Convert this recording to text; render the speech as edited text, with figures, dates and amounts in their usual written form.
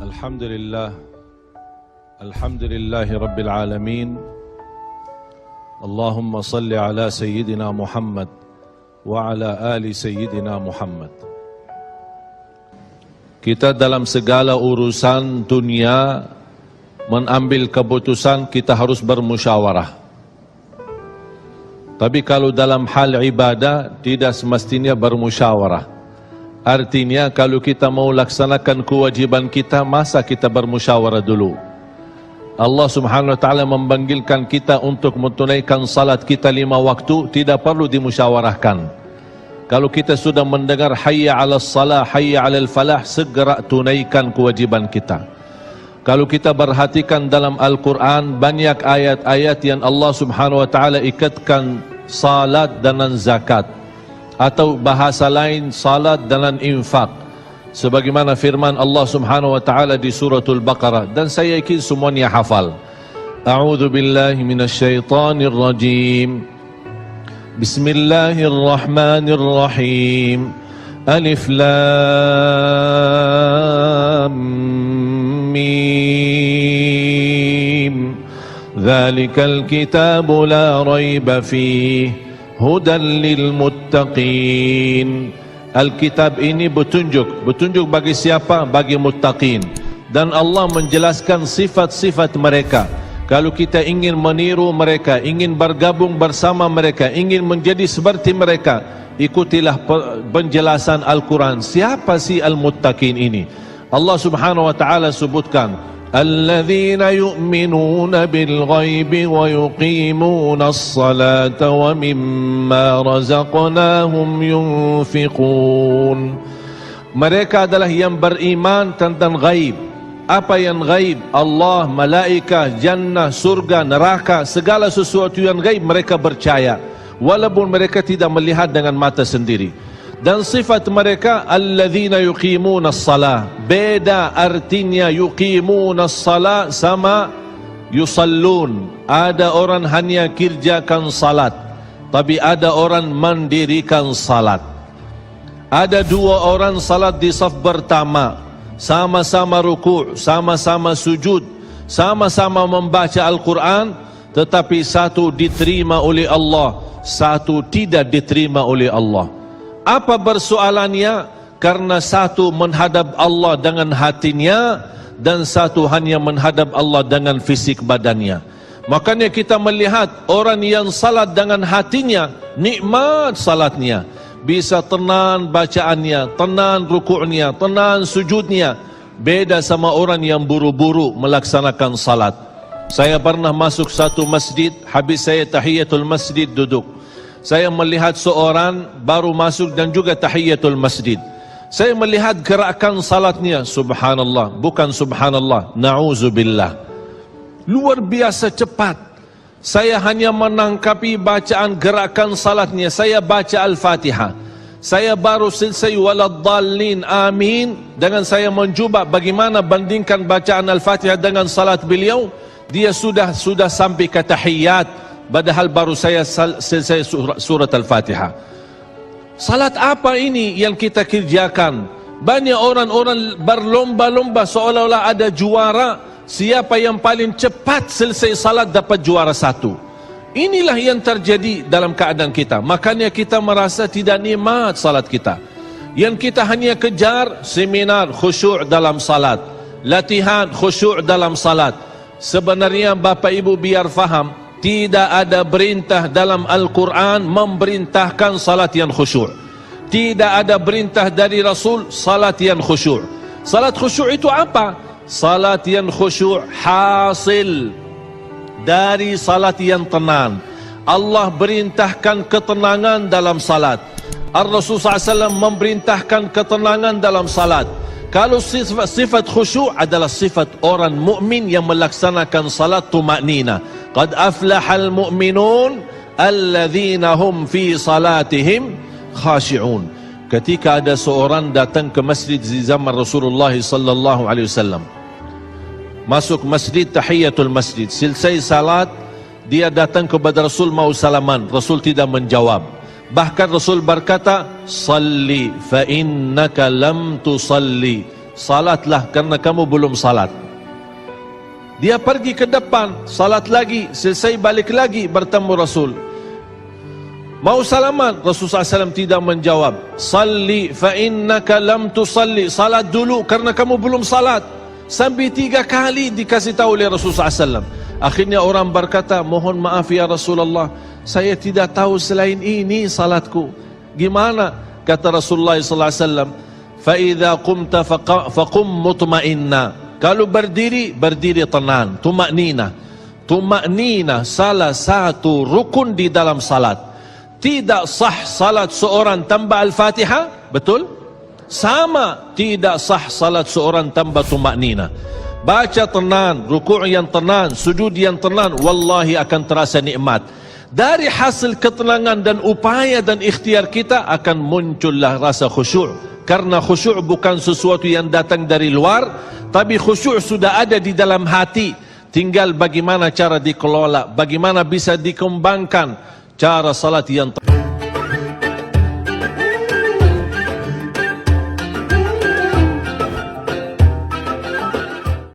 Alhamdulillah, Alhamdulillahi Rabbil Alamin. Allahumma salli ala Sayyidina Muhammad wa ala ali Sayyidina Muhammad. Kita dalam segala urusan dunia mengambil keputusan kita harus bermusyawarah. Tapi kalau dalam hal ibadah tidak semestinya bermusyawarah. Artinya kalau kita mau laksanakan kewajiban kita, masa kita bermusyawarah dulu? Allah Subhanahu wa taala memanggilkan kita untuk menunaikan salat kita 5 waktu, tidak perlu dimusyawarahkan. Kalau kita sudah mendengar hayya 'alas salah, hayya 'alal falah, segera tunaikan kewajiban kita. Kalau kita perhatikan dalam Al-Quran, banyak ayat-ayat yang Allah Subhanahu wa taala ikatkan salat dengan zakat, atau bahasa lain salat dengan infak, sebagaimana firman Allah Subhanahu wa taala di suratul Baqarah, dan saya yakin semuanya hafal. A'udzu billahi minasyaitonir rajim. Bismillahirrahmanirrahim. Alif lam mim. Dzalikal kitabu la raiba fihi hudan lil muttaqin. Alkitab ini petunjuk bagi siapa? Bagi muttaqin. Dan Allah menjelaskan sifat-sifat mereka. Kalau kita ingin meniru mereka, ingin bergabung bersama mereka, ingin menjadi seperti mereka, ikutilah penjelasan Al-Quran. Siapa sih al-muttaqin ini? Allah Subhanahu wa taala sebutkan, الذين يؤمنون بالغيب ويقيمون الصلاة ومما رزقناهم ينفقون. Mereka adalah yang beriman tentang gaib. Apa yang gaib? Allah, malaikat, jannah, surga, neraka, segala sesuatu yang gaib mereka percaya, walaupun mereka tidak melihat dengan mata sendiri. Dan sifat mereka alladzina yuqimuna as-salah. Beda artinya yuqimuna as-salah sama yusallun. Ada orang hanya kerjakan salat, tapi ada orang mendirikan salat. Ada 2 orang salat di saf pertama, sama-sama ruku', sama-sama sujud, sama-sama membaca Al-Quran, tetapi satu diterima oleh Allah, satu tidak diterima oleh Allah. Apa persoalannya? Karena satu menghadap Allah dengan hatinya, dan satu hanya menghadap Allah dengan fisik badannya. Makanya kita melihat orang yang salat dengan hatinya, nikmat salatnya, bisa tenang bacaannya, tenang rukuknya, tenang sujudnya. Beda sama orang yang buru-buru melaksanakan salat. Saya pernah masuk satu masjid, habis saya tahiyatul masjid duduk. Saya melihat seorang baru masuk dan juga tahiyatul masjid. Saya melihat gerakan salatnya, subhanallah, bukan subhanallah, na'udzubillah, luar biasa cepat. Saya hanya menangkapi bacaan gerakan salatnya. Saya baca Al-Fatihah, saya baru selesai waladdallin amin, dengan saya mencuba bagaimana bandingkan bacaan Al-Fatihah dengan salat beliau, dia sudah sampai ke tahiyat, padahal baru saya selesai surat Al-Fatihah. Salat apa ini yang kita kerjakan? Banyak orang-orang berlomba-lomba seolah-olah ada juara. Siapa yang paling cepat selesai salat dapat juara 1. Inilah yang terjadi dalam keadaan kita. Makanya kita merasa tidak nikmat salat kita. Yang kita hanya kejar seminar khusyuk dalam salat, latihan khusyuk dalam salat. Sebenarnya Bapak Ibu biar faham, tidak ada perintah dalam Al-Quran memerintahkan salat yang khusyuk. Tidak ada perintah dari Rasul salat yang khusyuk. Salat khusyuk itu apa? Salat yang khusyuk hasil dari salat yang tenang. Allah perintahkan ketenangan dalam salat. Ar-Rasul SAW memerintahkan ketenangan dalam salat. Kalau sifat khusyuk adalah sifat orang mukmin yang melaksanakan salat tumaknina. Qad aflahal mu'minun alladzina hum fi salatihim khashi'un. Ketika ada seorang datang ke masjid di zaman Rasulullah sallallahu alaihi wasallam, masuk masjid tahiyatul masjid, selesai salat dia datang kepada Rasul mau salaman, Rasul tidak menjawab. Bahkan Rasul berkata, salli fa innaka lam tusalli, salatlah karena kamu belum salat. Dia pergi ke depan, salat lagi, selesai balik lagi bertemu Rasul. Mau salaman, Rasulullah SAW tidak menjawab. Salli fa innaka lam tusalli, salat dulu karena kamu belum salat. Sampai 3 kali dikasih tahu oleh Rasulullah SAW. Akhirnya orang berkata, mohon maaf ya Rasulullah, saya tidak tahu selain ini salatku. Gimana? Kata Rasulullah SAW, fa idza qumta faqum mutma'inna. Kalau berdiri, berdiri tenang, tumaknina. Tumaknina salah satu rukun di dalam salat. Tidak sah salat seorang tanpa Al-Fatihah, betul? Sama tidak sah salat seorang tanpa tumaknina. Baca tenang, rukuk yang tenang, sujud yang tenang, wallahi akan terasa nikmat. Dari hasil ketenangan dan upaya dan ikhtiar kita akan muncullah rasa khusyuk. Karena khusyuk bukan sesuatu yang datang dari luar, tapi khusyuk sudah ada di dalam hati. Tinggal bagaimana cara dikelola, bagaimana bisa dikembangkan cara salat yang